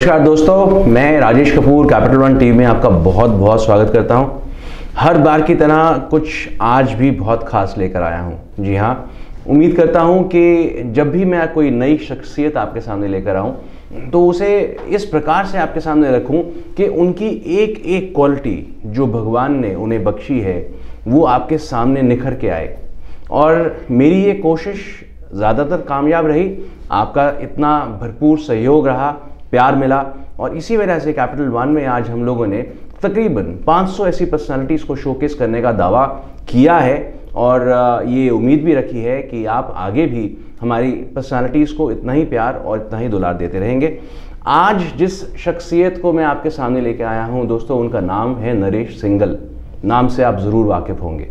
नमस्कार दोस्तों, मैं Rajesh Kapoor capital one team में आपका बहुत बहुत स्वागत करता हूं। हर बार की तरह कुछ आज भी बहुत खास लेकर आया हूं। जी हाँ, उम्मीद करता हूं कि जब भी मैं कोई नई शख्सियत आपके सामने लेकर आऊं तो उसे इस प्रकार से आपके सामने रखूं कि उनकी एक एक क्वालिटी जो भगवान ने उन्हें बख्शी है वो आपके सामने निखर के आए। और मेरी ये कोशिश ज़्यादातर कामयाब रही, आपका इतना भरपूर सहयोग रहा, प्यार मिला, और इसी वजह से कैपिटल वन में आज हम लोगों ने तकरीबन 500 ऐसी पर्सनालिटीज़ को शोकेस करने का दावा किया है और ये उम्मीद भी रखी है कि आप आगे भी हमारी पर्सनालिटीज़ को इतना ही प्यार और इतना ही दुलार देते रहेंगे। आज जिस शख्सियत को मैं आपके सामने लेके आया हूँ दोस्तों, उनका नाम है नरेश सिंगल। नाम से आप ज़रूर वाकिफ़ होंगे,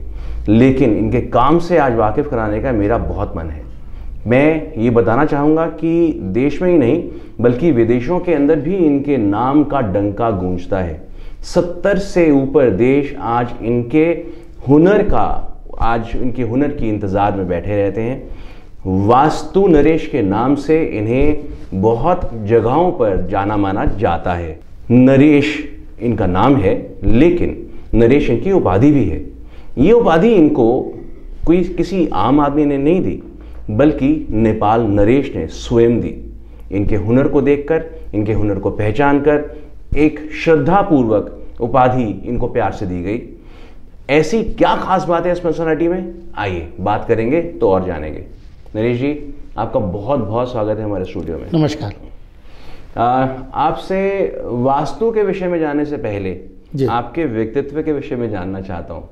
लेकिन इनके काम से आज वाकिफ़ कराने का मेरा बहुत मन है। मैं ये बताना चाहूँगा कि देश में ही नहीं बल्कि विदेशों के अंदर भी इनके नाम का डंका गूंजता है। 70 से ऊपर देश आज इनके हुनर की इंतज़ार में बैठे रहते हैं। वास्तु नरेश के नाम से इन्हें बहुत जगहों पर जाना माना जाता है। नरेश इनका नाम है, लेकिन नरेश इनकी उपाधि भी है। ये उपाधि इनको कोई किसी आम आदमी ने नहीं दी, बल्कि नेपाल नरेश ने स्वयं दी। इनके हुनर को देखकर, इनके हुनर को पहचान कर एक श्रद्धापूर्वक उपाधि इनको प्यार से दी गई। ऐसी क्या खास बात है इस पर्सनालिटी में, आइए बात करेंगे तो और जानेंगे। नरेश जी, आपका बहुत बहुत स्वागत है हमारे स्टूडियो में। नमस्कार। आपसे वास्तु के विषय में जानने से पहले आपके व्यक्तित्व के विषय में जानना चाहता हूँ।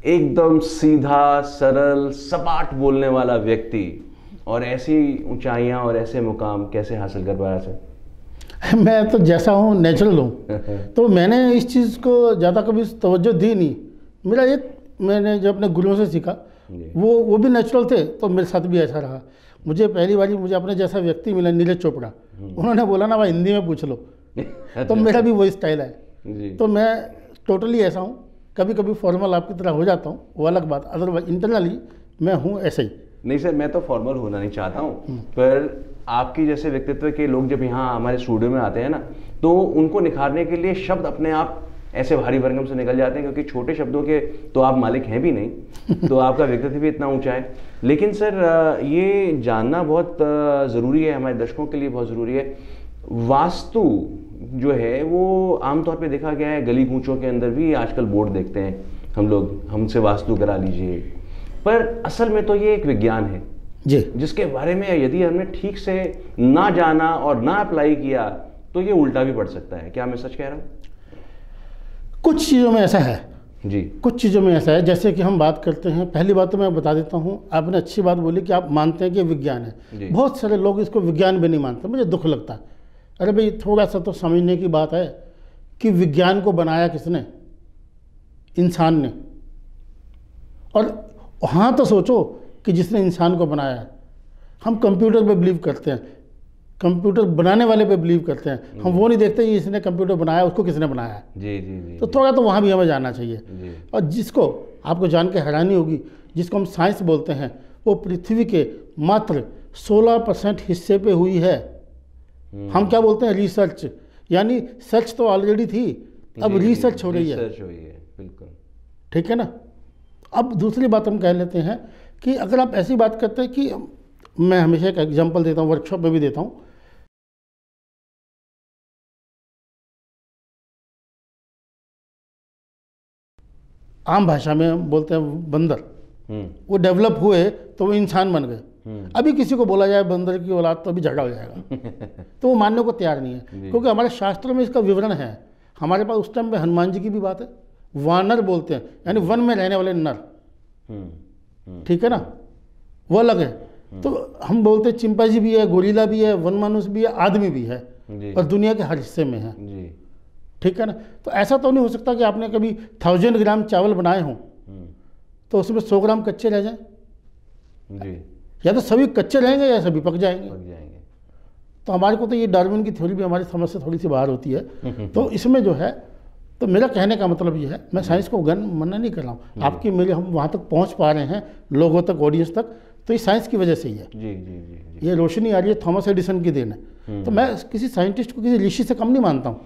एकदम सीधा सरल सपाट बोलने वाला व्यक्ति, और ऐसी ऊंचाइयां और ऐसे मुकाम कैसे हासिल कर पाया सर? मैं तो जैसा हूँ नेचुरल हूँ तो मैंने इस चीज़ को ज़्यादा कभी तवज्जो दी नहीं। मैंने जो अपने गुरुओं से सीखा वो भी नेचुरल थे, तो मेरे साथ भी ऐसा रहा। मुझे पहली बार मुझे अपने जैसा व्यक्ति मिला, नीरज चोपड़ा। उन्होंने बोला ना भाई हिंदी में पूछ लो तो मेरा भी वही स्टाइल है। तो मैं टोटली ऐसा हूँ। कभी कभी फॉर्मल आपकी तरह हो जाता हूँ, वो अलग बात। अदरवाइज इंटरनली मैं हूँ ऐसे ही। नहीं सर, मैं तो फॉर्मल होना नहीं चाहता हूँ, पर आपकी जैसे व्यक्तित्व के लोग जब यहाँ हमारे स्टूडियो में आते हैं ना, तो उनको निखारने के लिए शब्द अपने आप ऐसे भारी भरकम से निकल जाते हैं, क्योंकि छोटे शब्दों के तो आप मालिक हैं भी नहीं तो आपका व्यक्तित्व भी इतना ऊंचा है। लेकिन सर, ये जानना बहुत ज़रूरी है, हमारे दर्शकों के लिए बहुत ज़रूरी है। वास्तु जो है वो आमतौर पे देखा गया है, गली कूचों के अंदर भी आजकल बोर्ड देखते हैं हम लोग, हमसे वास्तु करा लीजिए। पर असल में तो ये एक विज्ञान है जी, जिसके बारे में यदि हमने ठीक से ना जाना और ना अप्लाई किया तो ये उल्टा भी पड़ सकता है। क्या मैं सच कह रहा हूँ? कुछ चीज़ों में ऐसा है जी, कुछ चीज़ों में ऐसा है। जैसे कि हम बात करते हैं, पहली बात तो मैं बता देता हूँ, आपने अच्छी बात बोली कि आप मानते हैं कि विज्ञान है। बहुत सारे लोग इसको विज्ञान भी नहीं मानते, मुझे दुख लगता है। अरे भाई, थोड़ा सा तो समझने की बात है कि विज्ञान को बनाया किसने? इंसान ने। और हाँ, तो सोचो कि जिसने इंसान को बनाया है। हम कंप्यूटर पे बिलीव करते हैं, कंप्यूटर बनाने वाले पे बिलीव करते हैं, हम वो नहीं देखते कि इसने कंप्यूटर बनाया, उसको किसने बनाया है। जी जी जी। तो थोड़ा तो वहाँ भी हमें जानना चाहिए। और जिसको आपको जान के हैरानी होगी, जिसको हम साइंस बोलते हैं, वो पृथ्वी के मात्र 16% हिस्से पे हुई है। हम क्या बोलते हैं? रिसर्च। यानी सर्च तो ऑलरेडी थी, अब रिसर्च हो रही है। बिल्कुल ठीक है ना। अब दूसरी बात हम कह लेते हैं कि अगर आप ऐसी बात करते हैं कि मैं हमेशा एक एग्जांपल देता हूँ, वर्कशॉप में भी देता हूँ। आम भाषा में हम बोलते हैं बंदर। वो डेवलप हुए तो वो इंसान बन गए। अभी किसी को बोला जाए बंदर की औलाद तो अभी झगड़ा हो जाएगा तो वो मानने को तैयार नहीं है, क्योंकि हमारे शास्त्रों में इसका विवरण है। हमारे पास उस टाइम पे हनुमान जी की भी बात है। वानर बोलते हैं, यानी वन में रहने वाले नर। ठीक है ना, वो अलग है। तो हम बोलते हैं चिंपांजी भी है, गोरिल्ला भी है, वन मनुष्य भी है, आदमी भी है, और दुनिया के हर हिस्से में है। ठीक है ना। तो ऐसा तो नहीं हो सकता कि आपने कभी 1000 ग्राम चावल बनाए हों तो उसमें 100 ग्राम कच्चे रह जाएं। या तो सभी कच्चे रहेंगे या सभी पक जाएंगे। तो हमारे को तो ये डार्विन की थ्योरी भी हमारी समझ से थोड़ी सी बाहर होती है। तो इसमें जो है, तो मेरा कहने का मतलब ये है, मैं साइंस को मना नहीं कर रहा हूँ। आपकी मेरे हम वहाँ तक पहुँच पा रहे हैं, लोगों तक, ऑडियंस तक, तो ये साइंस की वजह से ही है। जी जी जी। ये रोशनी आ रही है थॉमस एडिसन की देन है। तो मैं किसी साइंटिस्ट को किसी ऋषि से कम नहीं मानता हूँ।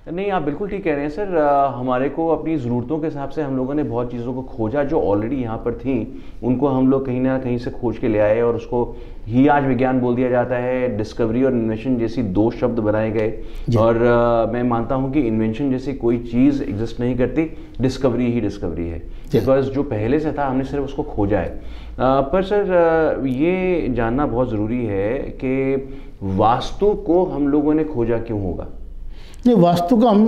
नहीं, आप बिल्कुल ठीक कह रहे हैं सर। हमारे को अपनी ज़रूरतों के हिसाब से हम लोगों ने बहुत चीज़ों को खोजा जो ऑलरेडी यहाँ पर थी, उनको हम लोग कहीं ना कहीं से खोज के ले आए और उसको ही आज विज्ञान बोल दिया जाता है। डिस्कवरी और इन्वेंशन जैसी दो शब्द बनाए गए और मैं मानता हूँ कि इन्वेंशन जैसी कोई चीज़ एग्जिस्ट नहीं करती, डिस्कवरी ही डिस्कवरी है। बिकॉज जो पहले से था हमने सिर्फ उसको खोजा है। पर सर ये जानना बहुत ज़रूरी है कि वास्तु को हम लोगों ने खोजा क्यों होगा? नहीं, वास्तु का हम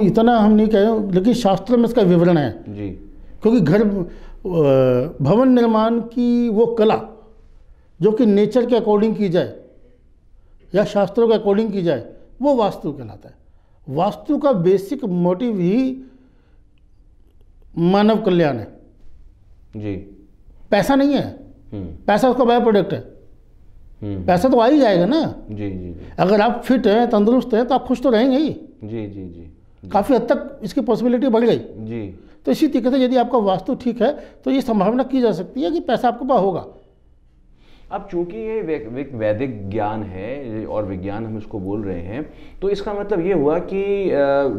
नहीं कह रहे, लेकिन शास्त्र में इसका विवरण है जी। क्योंकि घर भवन निर्माण की वो कला जो कि नेचर के अकॉर्डिंग की जाए या शास्त्रों के अकॉर्डिंग की जाए, वो वास्तु कहलाता है। वास्तु का बेसिक मोटिव ही मानव कल्याण है जी। पैसा नहीं है। पैसा उसका बाय प्रोडक्ट है। पैसा तो आ ही जाएगा ना। जी जी जी। अगर आप फिट हैं, तंदुरुस्त हैं, तो आप खुश तो रहेंगे ही। जी जी जी। काफ़ी हद तक इसकी पॉसिबिलिटी बढ़ गई जी। तो इसी तरीके से यदि आपका वास्तु ठीक है तो ये संभावना की जा सकती है कि पैसा आपके पास होगा। अब चूंकि ये वैदिक ज्ञान है और विज्ञान हम इसको बोल रहे हैं, तो इसका मतलब ये हुआ कि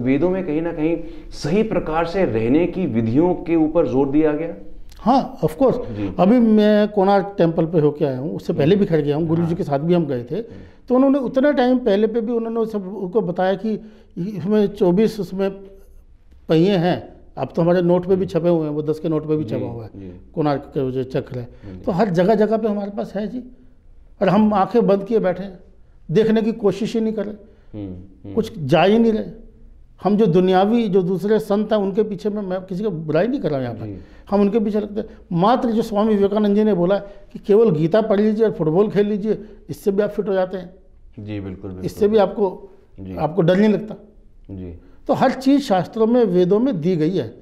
वेदों में कहीं ना कहीं सही प्रकार से रहने की विधियों के ऊपर जोर दिया गया। हाँ, ऑफ कोर्स। अभी मैं कोणार्क टेम्पल पे होके आया हूँ, उससे पहले भी खड़ गया हूँ, गुरु जी के साथ भी हम गए थे। तो उन्होंने उतना टाइम पहले पे भी उन्होंने सब उनको बताया कि इसमें 24 उसमें पहिए हैं। अब तो हमारे नोट पे भी छपे हुए हैं, वो 10 के नोट पे भी छपा हुआ है कोणार्क के जो चक्र है। तो हर जगह जगह पे हमारे पास है जी, और हम आंखें बंद किए बैठे हैं, देखने की कोशिश ही नहीं कर रहे, कुछ जा ही नहीं रहे। हम जो दुनियावी जो दूसरे संत हैं उनके पीछे में, मैं किसी का बुराई नहीं कर रहा हूँ यहाँ पर, हम उनके पीछे लगते हैं। मात्र जो स्वामी विवेकानंद जी ने बोला कि केवल गीता पढ़ लीजिए और फुटबॉल खेल लीजिए, इससे भी आप फिट हो जाते हैं। जी बिल्कुल, बिल्कुल। इससे भी आपको डर नहीं लगता जी। तो हर चीज़ शास्त्रों में, वेदों में दी गई है।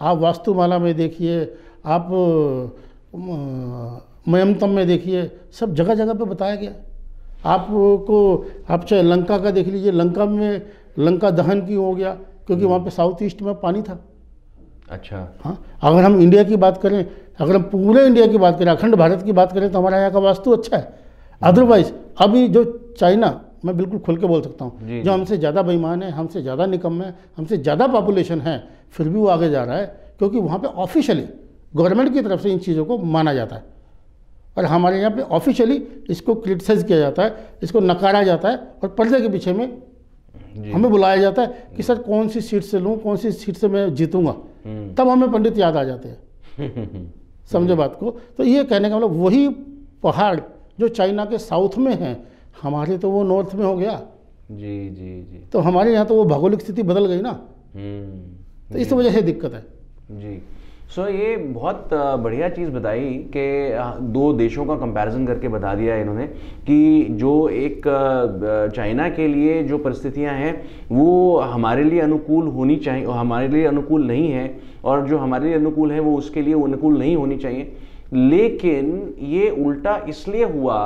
आप वास्तुमाला में देखिए, आप मयमतम में देखिए, सब जगह जगह पे बताया गया। आप चाहे लंका का देख लीजिए, लंका में लंका दहन क्यों हो गया? क्योंकि वहाँ पे साउथ ईस्ट में पानी था। अच्छा। हाँ, अगर हम इंडिया की बात करें, अगर हम पूरे इंडिया की बात करें, अखंड भारत की बात करें, तो हमारे यहाँ का वास्तु अच्छा है। अदरवाइज अभी जो चाइना, मैं बिल्कुल खुल के बोल सकता हूँ, जो हमसे ज़्यादा बेईमान है, हमसे ज़्यादा निकम्मे है, हमसे ज़्यादा पॉपुलेशन है, फिर भी वो आगे जा रहा है क्योंकि वहाँ पे ऑफिशियली गवर्नमेंट की तरफ से इन चीज़ों को माना जाता है। और हमारे यहाँ पे ऑफिशियली इसको क्रिटिसाइज किया जाता है, इसको नकारा जाता है, और पर्दे के पीछे में हमें बुलाया जाता है कि सर कौन सी सीट से लूँ, कौन सी सीट से मैं जीतूँगा। तब हमें पंडित याद आ जाते हैं। समझे बात को? तो ये कहने का मतलब, वही पहाड़ जो चाइना के साउथ में है, हमारे तो वो नॉर्थ में हो गया। जी जी जी। तो हमारे यहाँ तो वो भौगोलिक स्थिति बदल गई ना, तो इस वजह से दिक्कत है जी। सो ये बहुत बढ़िया चीज़ बताई कि दो देशों का कंपैरिजन करके बता दिया इन्होंने कि जो एक चाइना के लिए जो परिस्थितियां हैं वो हमारे लिए अनुकूल होनी चाहिए, हमारे लिए अनुकूल नहीं है, और जो हमारे लिए अनुकूल है वो उसके लिए अनुकूल नहीं होनी चाहिए। लेकिन ये उल्टा इसलिए हुआ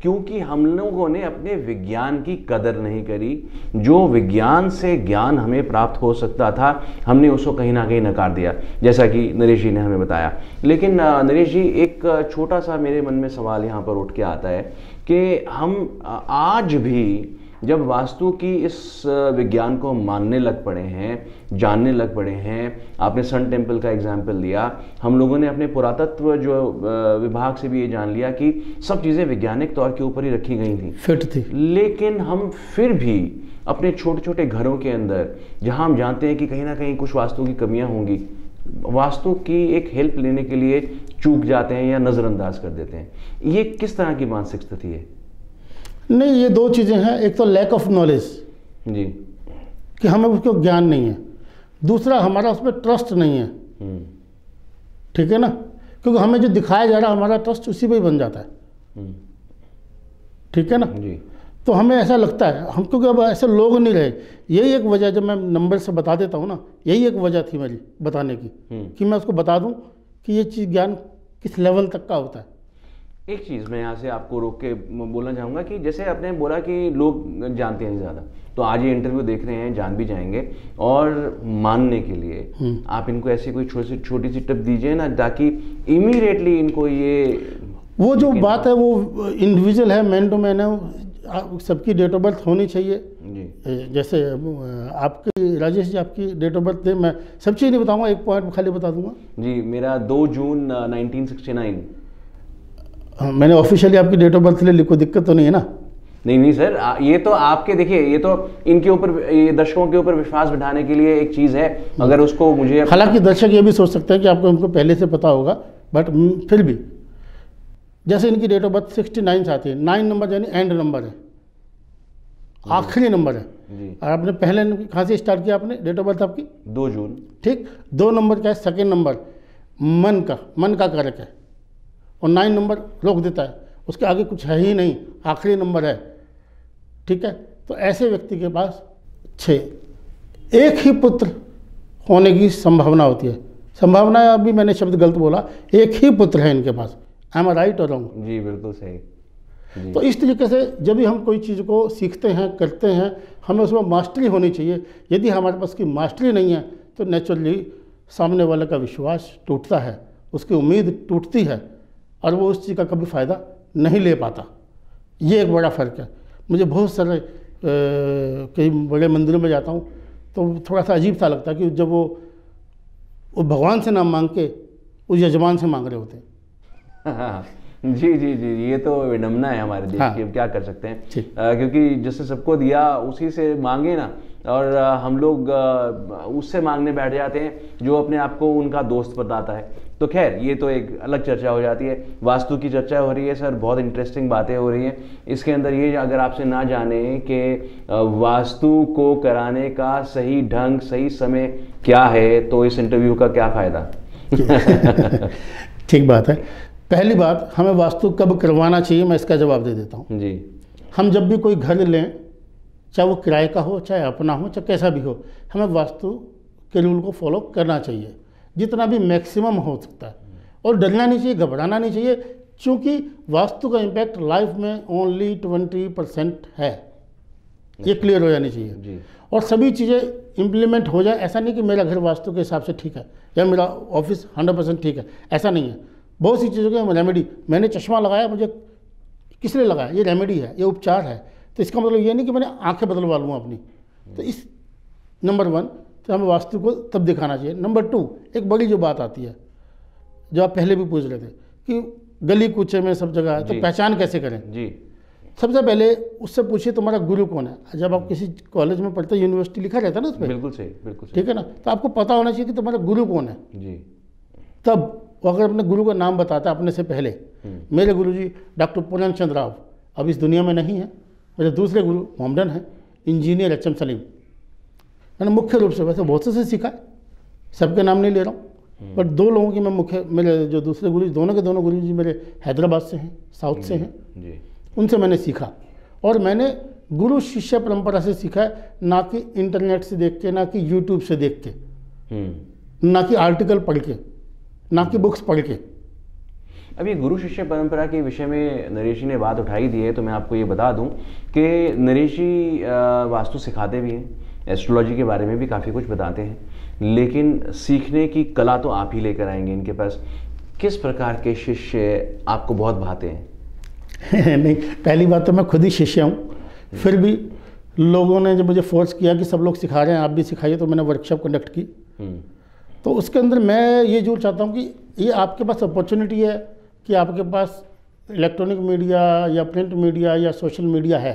क्योंकि हम लोगों ने अपने विज्ञान की कदर नहीं करी। जो विज्ञान से ज्ञान हमें प्राप्त हो सकता था, हमने उसको कहीं ना कहीं नकार दिया, जैसा कि नरेश जी ने हमें बताया। लेकिन नरेश जी, एक छोटा सा मेरे मन में सवाल यहाँ पर उठ के आता है कि हम आज भी जब वास्तु की इस विज्ञान को मानने लग पड़े हैं, जानने लग पड़े हैं, आपने सन टेम्पल का एग्जाम्पल दिया, हम लोगों ने अपने पुरातत्व जो विभाग से भी ये जान लिया कि सब चीज़ें वैज्ञानिक तौर के ऊपर ही रखी गई थी, फिट थी। लेकिन हम फिर भी अपने छोटे छोटे घरों के अंदर, जहां हम जानते हैं कि कहीं ना कहीं कुछ वास्तु की कमियां होंगी, वास्तु की एक हेल्प लेने के लिए चूक जाते हैं या नज़रअंदाज कर देते हैं। ये किस तरह की मानसिक स्थिति है? नहीं, ये दो चीज़ें हैं। एक तो लैक ऑफ नॉलेज जी, कि हमें उसको ज्ञान नहीं है। दूसरा, हमारा उस पर ट्रस्ट नहीं है। ठीक है ना? क्योंकि हमें जो दिखाया जा रहा है, हमारा ट्रस्ट उसी पे ही बन जाता है। ठीक है ना जी? तो हमें ऐसा लगता है, हम क्योंकि अब ऐसे लोग नहीं रहे। यही एक वजह, जब मैं नंबर से बता देता हूँ ना, यही एक वजह थी मेरी बताने की, कि मैं उसको बता दूँ कि ये चीज़ ज्ञान किस लेवल तक का होता है। एक चीज़ मैं यहाँ से आपको रोक के बोलना चाहूँगा कि जैसे आपने बोला कि लोग जानते हैं ज़्यादा, तो आज ये इंटरव्यू देख रहे हैं, जान भी जाएंगे, और मानने के लिए आप इनको ऐसी कोई छोटी सी टिप दीजिए ना, ताकि इमीडिएटली इनको ये वो जो बात है वो इंडिविजुअल है, मैन टू मैन है, सबकी डेट ऑफ बर्थ होनी चाहिए जी। जैसे आपकी राजेश जी आपकी डेट ऑफ बर्थ दे, मैं सब चीज़ नहीं बताऊंगा, एक पॉइंट खाली बता दूंगा। जी, मेरा 2 जून 1969। मैंने ऑफिशियली आपकी डेट ऑफ बर्थ ले ली, कोई दिक्कत तो नहीं है ना? नहीं नहीं सर, ये तो आपके देखिए, ये तो इनके ऊपर, ये दर्शकों के ऊपर विश्वास बिठाने के लिए एक चीज़ है, अगर उसको मुझे, हालांकि दर्शक ये भी सोच सकते हैं कि आपको हमको पहले से पता होगा, बट फिर भी जैसे इनकी डेट ऑफ बर्थ 69 से आती है, 9 नंबर यानी एंड नंबर है, आखिरी नंबर है। जी। और आपने पहले कहाँ से स्टार्ट किया आपने डेट ऑफ बर्थ आपकी? 2 जून। ठीक, 2 नंबर क्या है? सेकेंड नंबर मन का कारक है, और 9 नंबर रोक देता है, उसके आगे कुछ है ही नहीं, आखिरी नंबर है। ठीक है, तो ऐसे व्यक्ति के पास 6 एक ही पुत्र होने की संभावना होती है। संभावना, अभी मैंने शब्द गलत बोला, एक ही पुत्र है इनके पास। आई एम राइट और रॉन्ग? जी बिल्कुल सही जी। तो इस तरीके से जब भी हम कोई चीज़ को सीखते हैं, करते हैं, हमें उसमें मास्टरी होनी चाहिए। यदि हमारे पास की मास्टरी नहीं है तो नेचुरली सामने वाले का विश्वास टूटता है, उसकी उम्मीद टूटती है, और वो उस चीज़ का कभी फ़ायदा नहीं ले पाता। ये एक बड़ा फ़र्क है। मुझे बहुत सारे कई बड़े मंदिरों में जाता हूँ तो थोड़ा सा अजीब सा लगता है कि जब वो भगवान से ना मांग के उस यजमान से मांग रहे होते हैं। जी जी जी, ये तो विडम्बना है हमारे देश की, अब क्या कर सकते हैं, क्योंकि जिससे सबको दिया उसी से मांगे ना, और हम लोग उससे मांगने बैठ जाते हैं जो अपने आप को उनका दोस्त बताता है। तो खैर, ये तो एक अलग चर्चा हो जाती है। वास्तु की चर्चा हो रही है सर, बहुत इंटरेस्टिंग बातें हो रही हैं इसके अंदर। ये अगर आपसे ना जाने कि वास्तु को कराने का सही ढंग, सही समय क्या है, तो इस इंटरव्यू का क्या फ़ायदा। ठीक बात है। पहली बात, हमें वास्तु कब करवाना चाहिए, मैं इसका जवाब दे देता हूँ। जी। हम जब भी कोई घर लें, चाहे वो किराए का हो, चाहे अपना हो, चाहे कैसा भी हो, हमें वास्तु के रूल को फॉलो करना चाहिए जितना भी मैक्सिमम हो सकता है। और डरना नहीं चाहिए, घबराना नहीं चाहिए, क्योंकि वास्तु का इम्पैक्ट लाइफ में ओनली 20% है, ये क्लियर हो जानी चाहिए जी। और सभी चीज़ें इम्प्लीमेंट हो जाए। ऐसा नहीं कि मेरा घर वास्तु के हिसाब से ठीक है या मेरा ऑफिस 100% ठीक है, ऐसा नहीं है। बहुत सी चीज़ों की रेमेडी, मैंने चश्मा लगाया, मुझे किसने लगाया, ये रेमेडी है, ये उपचार है। तो इसका मतलब ये नहीं कि मैंने आंखें बदलवा लूँ अपनी। तो इस नंबर 1 तो हमें वास्तु को तब दिखाना चाहिए। नंबर 2, एक बड़ी जो बात आती है, जो आप पहले भी पूछ रहे थे कि गली कूचे में सब जगह है, तो पहचान कैसे करें। जी। सबसे पहले उससे पूछिए तुम्हारा गुरु कौन है। जब आप किसी कॉलेज में पढ़ते, यूनिवर्सिटी लिखा रहता है ना उस पर, बिल्कुल सही, बिल्कुल सही। ठीक है ना, तो आपको पता होना चाहिए कि तुम्हारा गुरु कौन है। जी। तब वो अगर अपने गुरु का नाम बताता है अपने से पहले, मेरे गुरुजी डॉक्टर पूर्णचंद चंद्र राव अब इस दुनिया में नहीं है, मेरे दूसरे गुरु मोमडन हैं, इंजीनियर HM सलीम। मैंने मुख्य रूप से, वैसे बहुत से सीखा है, सबके नाम नहीं ले रहा हूँ, बट 2 लोगों की मैं मुख्य, मेरे जो दूसरे गुरु, दोनों के दोनों गुरु जी मेरे हैदराबाद से हैं, साउथ से हैं जी। उनसे मैंने सीखा। और मैंने गुरु शिष्य परंपरा से सीखा है, ना कि इंटरनेट से देख के, ना कि यूट्यूब से देख के, ना कि आर्टिकल पढ़ के, ना कि बुक्स पढ़ के। अब ये गुरु शिष्य परंपरा के विषय में नरेश जी ने बात उठाई दी है, तो मैं आपको ये बता दूं कि नरेश जी वास्तु सिखाते भी हैं, एस्ट्रोलॉजी के बारे में भी काफ़ी कुछ बताते हैं, लेकिन सीखने की कला तो आप ही लेकर आएंगे इनके पास। किस प्रकार के शिष्य आपको बहुत भाते हैं? नहीं, पहली बात तो मैं खुद ही शिष्य हूँ, फिर भी लोगों ने जब मुझे फोर्स किया कि सब लोग सिखा रहे हैं, आप भी सिखाइए, तो मैंने वर्कशॉप कंडक्ट की। तो उसके अंदर मैं ये जरूर चाहता हूँ कि ये आपके पास अपॉर्चुनिटी है कि आपके पास इलेक्ट्रॉनिक मीडिया या प्रिंट मीडिया या सोशल मीडिया है,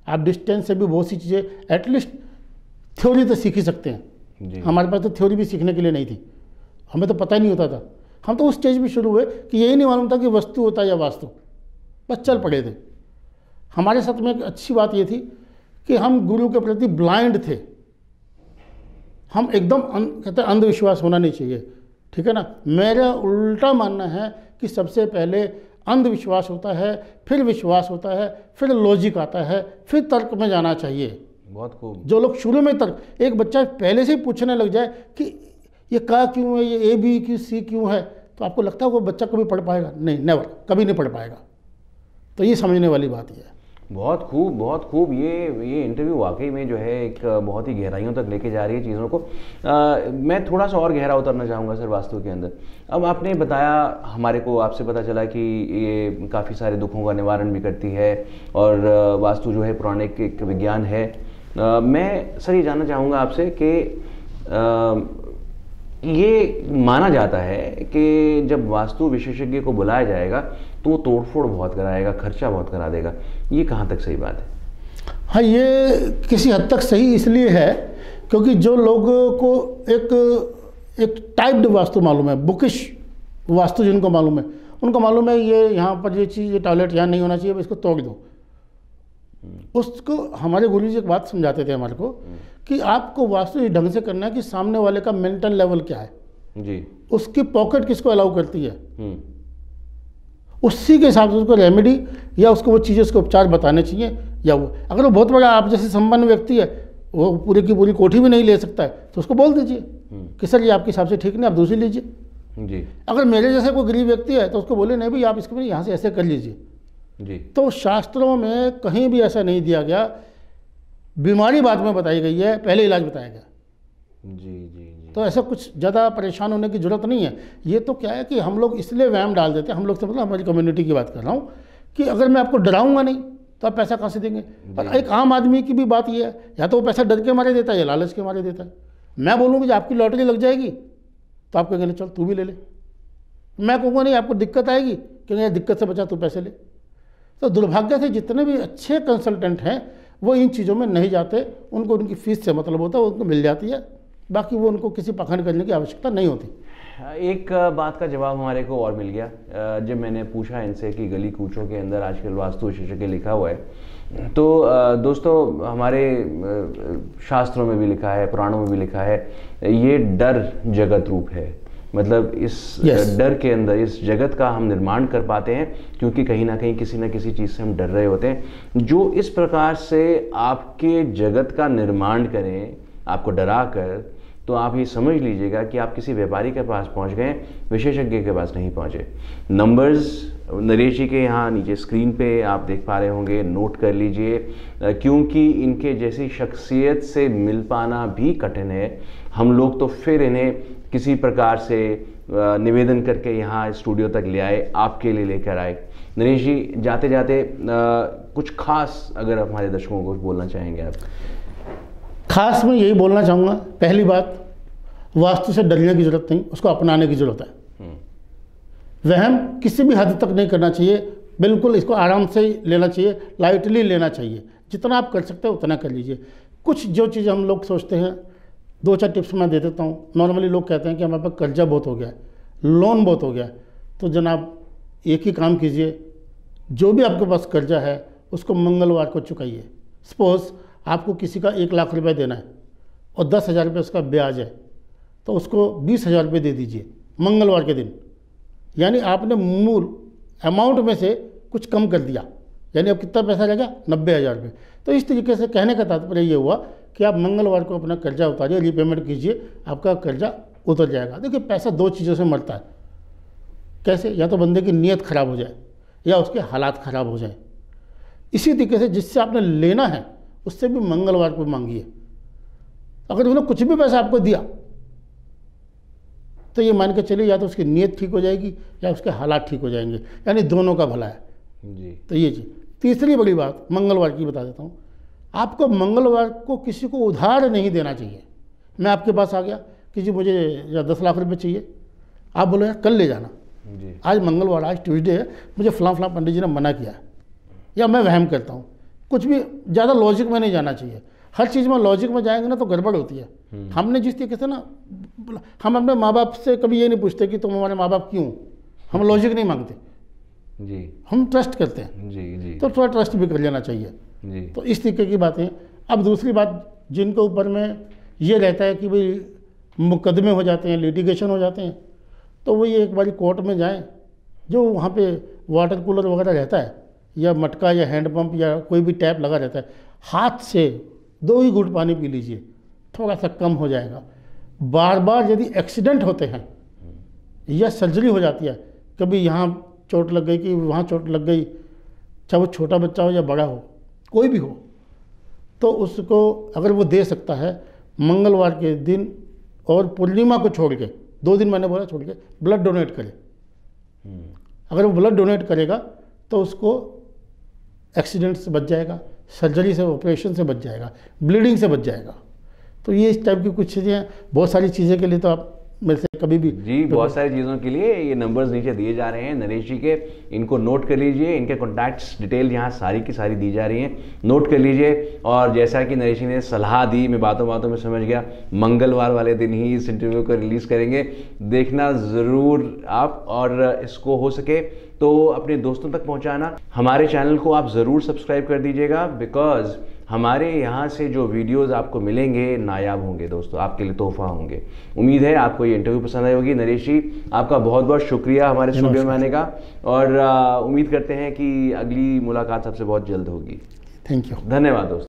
आप डिस्टेंस से भी बहुत सी चीज़ें एटलीस्ट थ्योरी तो सीख ही सकते हैं। हमारे पास तो थ्योरी भी सीखने के लिए नहीं थी, हमें तो पता ही नहीं होता था। हम तो उस स्टेज भी शुरू हुए कि यही नहीं मालूम था कि वस्तु होता है या वास्तु, बस चल पड़े थे। हमारे साथ में एक अच्छी बात ये थी कि हम गुरु के प्रति ब्लाइंड थे, हम एकदम कहते हैं अंधविश्वास होना नहीं चाहिए, ठीक है ना। मेरा उल्टा मानना है कि सबसे पहले अंधविश्वास होता है, फिर विश्वास होता है, फिर लॉजिक आता है, फिर तर्क में जाना चाहिए। बहुत खूब। जो लोग शुरू में तर्क, एक बच्चा पहले से ही पूछने लग जाए कि ये का क्यों है, ये A B क्यों C क्यों है, तो आपको लगता है वो बच्चा कभी पढ़ पाएगा? नहीं, नेवर, कभी नहीं पढ़ पाएगा। तो ये समझने वाली बात ये है। बहुत खूब, बहुत खूब। ये इंटरव्यू वाकई में जो है एक बहुत ही गहराइयों तक लेके जा रही है चीज़ों को। मैं थोड़ा सा और गहरा उतरना चाहूँगा सर वास्तु के अंदर। अब आपने बताया, हमारे को आपसे पता चला कि ये काफ़ी सारे दुखों का निवारण भी करती है और वास्तु जो है पौराणिक एक विज्ञान है। मैं सर ये जानना चाहूँगा आपसे कि ये माना जाता है कि जब वास्तु विशेषज्ञ को बुलाया जाएगा तो वो तोड़फोड़ बहुत कराएगा, खर्चा बहुत करा देगा। ये कहाँ तक सही बात है? हाँ, ये किसी हद तक सही इसलिए है क्योंकि जो लोगों को एक टाइप्ड वास्तु मालूम है, बुकिश वास्तु जिनको मालूम है, उनको मालूम है ये यहाँ पर ये चीज़, ये टॉयलेट यहाँ नहीं होना चाहिए, इसको तोड़ दो। उसको हमारे गुरु जी एक बात समझाते थे हमारे को कि आपको वास्तु इस ढंग से करना है कि सामने वाले का मेंटल लेवल क्या है जी, उसकी पॉकेट किसको अलाउ करती है, उसी के हिसाब से उसको रेमेडी या उसको वो चीज़ें, उसको उपचार बताने चाहिए। या वो अगर वो बहुत बड़ा आप जैसे संपन्न व्यक्ति है, वो पूरी की पूरी कोठी भी नहीं ले सकता है, तो उसको बोल दीजिए कि सर ये आपके हिसाब से ठीक नहीं, आप दूसरी लीजिए जी। अगर मेरे जैसे कोई गरीब व्यक्ति है तो उसको बोले नहीं भाई आप इसको यहाँ से ऐसे कर लीजिए जी। तो शास्त्रों में कहीं भी ऐसा नहीं दिया गया, बीमारी बाद में बताई गई है, पहले इलाज बताया गया। जी जी जी। तो ऐसा कुछ ज़्यादा परेशान होने की ज़रूरत नहीं है। ये तो क्या है कि हम लोग इसलिए वहम डाल देते हैं, हम लोग से मतलब हमारी कम्युनिटी की बात कर रहा हूँ, कि अगर मैं आपको डराऊंगा नहीं तो आप पैसा कहाँ से देंगे। और एक आम आदमी की भी बात ये है, या तो वो पैसा डर के मारे देता है या लालच के मारे देता है। मैं बोलूँगी आपकी लॉटरी लग जाएगी तो आप कहेंगे चल तू भी ले ले, मैं कहूँगा नहीं आपको दिक्कत आएगी, कहेंगे दिक्कत से बचा तू पैसे ले। तो दुर्भाग्य से जितने भी अच्छे कंसल्टेंट हैं वो इन चीज़ों में नहीं जाते, उनको उनकी फीस से मतलब होता है, उनको मिल जाती है, बाकी वो उनको किसी पाखंड करने की आवश्यकता नहीं होती। एक बात का जवाब हमारे को और मिल गया जब मैंने पूछा इनसे कि गली कूचों के अंदर आजकल वास्तु विशेषज्ञ लिखा हुआ है। तो दोस्तों हमारे शास्त्रों में भी लिखा है, पुराणों में भी लिखा है, ये डर जगत रूप है। मतलब इस डर के अंदर इस जगत का हम निर्माण कर पाते हैं क्योंकि कहीं ना कहीं किसी न किसी चीज़ से हम डर रहे होते हैं। जो इस प्रकार से आपके जगत का निर्माण करें आपको डरा कर, तो आप ये समझ लीजिएगा कि आप किसी व्यापारी के पास पहुंच गए, विशेषज्ञ के पास नहीं पहुंचे। नंबर्स नरेश जी के यहाँ नीचे स्क्रीन पे आप देख पा रहे होंगे, नोट कर लीजिए, क्योंकि इनके जैसी शख्सियत से मिल पाना भी कठिन है। हम लोग तो फिर इन्हें किसी प्रकार से निवेदन करके यहाँ स्टूडियो तक ले आए, आपके लिए लेकर आए। नरेश जी जाते जाते कुछ खास अगर आप हमारे दर्शकों को बोलना चाहेंगे आप। खास मैं यही बोलना चाहूँगा, पहली बात वास्तु से डरने की ज़रूरत नहीं, उसको अपनाने की ज़रूरत है। वहम किसी भी हद तक नहीं करना चाहिए, बिल्कुल इसको आराम से लेना चाहिए, लाइटली लेना चाहिए। जितना आप कर सकते हैं उतना कर लीजिए। कुछ जो चीज़ हम लोग सोचते हैं, 2-4 टिप्स मैं दे देता हूँ। नॉर्मली लोग कहते हैं कि हमारे पास कर्जा बहुत हो गया है, लोन बहुत हो गया है, तो जनाब एक ही काम कीजिए, जो भी आपके पास कर्जा है उसको मंगलवार को चुकाइए। सपोज़ आपको किसी का 1 लाख रुपए देना है और 10,000 रुपये उसका ब्याज है, तो उसको 20,000 रुपये दे दीजिए मंगलवार के दिन। यानी आपने मूल अमाउंट में से कुछ कम कर दिया, यानी अब कितना पैसा रहेगा, 90,000 रुपये। तो इस तरीके से कहने का तात्पर्य ये हुआ कि आप मंगलवार को अपना कर्जा उतारिए, रीपेमेंट कीजिए, आपका कर्जा उतर जाएगा। देखिए पैसा 2 चीज़ों से मरता है। कैसे? या तो बंदे की नीयत खराब हो जाए या उसके हालात ख़राब हो जाए। इसी तरीके से जिससे आपने लेना है उससे भी मंगलवार को मांगिए। अगर उन्होंने कुछ भी पैसा आपको दिया तो ये मान के चलिए या तो उसकी नीयत ठीक हो जाएगी या उसके हालात ठीक हो जाएंगे, यानी दोनों का भला है जी। तो ये चीज़। तीसरी बड़ी बात मंगलवार की बता देता हूँ, आपको मंगलवार को किसी को उधार नहीं देना चाहिए। मैं आपके पास आ गया कि जी मुझे 10 लाख रुपए चाहिए, आप बोलो यार कल ले जाना जी। आज मंगलवार, आज ट्यूसडे है, मुझे फलां पंडित जी ने मना किया है, या मैं वहम करता हूँ। कुछ भी ज़्यादा लॉजिक में नहीं जाना चाहिए। हर चीज़ में लॉजिक में जाएंगे ना तो गड़बड़ होती है। हमने जिस तरीके से ना, हम अपने माँ बाप से कभी ये नहीं पूछते कि तुम हमारे माँ बाप क्यों, हम लॉजिक नहीं मांगते जी, हम ट्रस्ट करते हैं जी जी। तो थोड़ा ट्रस्ट भी कर लेना चाहिए जी। तो इस तरीके की बातें। अब दूसरी बात, जिनके ऊपर में ये रहता है कि भाई मुकदमे हो जाते हैं, लिटिगेशन हो जाते हैं, तो वो ये एक बारी कोर्ट में जाएं, जो वहाँ पे वाटर कूलर वगैरह रहता है या मटका या हैंडपम्प या कोई भी टैप लगा रहता है, हाथ से 2 ही घूंट पानी पी लीजिए, थोड़ा सा कम हो जाएगा। बार बार यदि एक्सीडेंट होते हैं या सर्जरी हो जाती है, कभी यहाँ चोट लग गई कि वहाँ चोट लग गई, चाहे वो छोटा बच्चा हो या बड़ा हो, कोई भी हो, तो उसको अगर वो दे सकता है मंगलवार के दिन और पूर्णिमा को छोड़ के 2 दिन मैंने बोला छोड़ के ब्लड डोनेट करे। अगर वो ब्लड डोनेट करेगा तो उसको एक्सीडेंट से बच जाएगा, सर्जरी से, ऑपरेशन से बच जाएगा, ब्लीडिंग से बच जाएगा। तो ये इस टाइप की कुछ चीज़ें हैं। बहुत सारी चीज़ें के लिए तो आप मेरे से कभी भी जी, बहुत सारी चीज़ों के लिए ये नंबर्स नीचे दिए जा रहे हैं नरेश जी के, इनको नोट कर लीजिए। इनके कॉन्टैक्ट्स डिटेल यहाँ सारी की सारी दी जा रही हैं, नोट कर लीजिए। और जैसा कि नरेश जी ने सलाह दी, मैं बातों बातों में समझ गया, मंगलवार वाले दिन ही इस इंटरव्यू को रिलीज़ करेंगे, देखना ज़रूर आप। और इसको हो सके तो अपने दोस्तों तक पहुँचाना। हमारे चैनल को आप ज़रूर सब्सक्राइब कर दीजिएगा, बिकॉज़ हमारे यहाँ से जो वीडियोस आपको मिलेंगे नायाब होंगे दोस्तों, आपके लिए तोहफा होंगे। उम्मीद है आपको ये इंटरव्यू पसंद आई होगी। नरेश जी, आपका बहुत बहुत शुक्रिया हमारे स्टूडियो में आने का, और उम्मीद करते हैं कि अगली मुलाकात आपसे बहुत जल्द होगी। थैंक यू, धन्यवाद दोस्तों।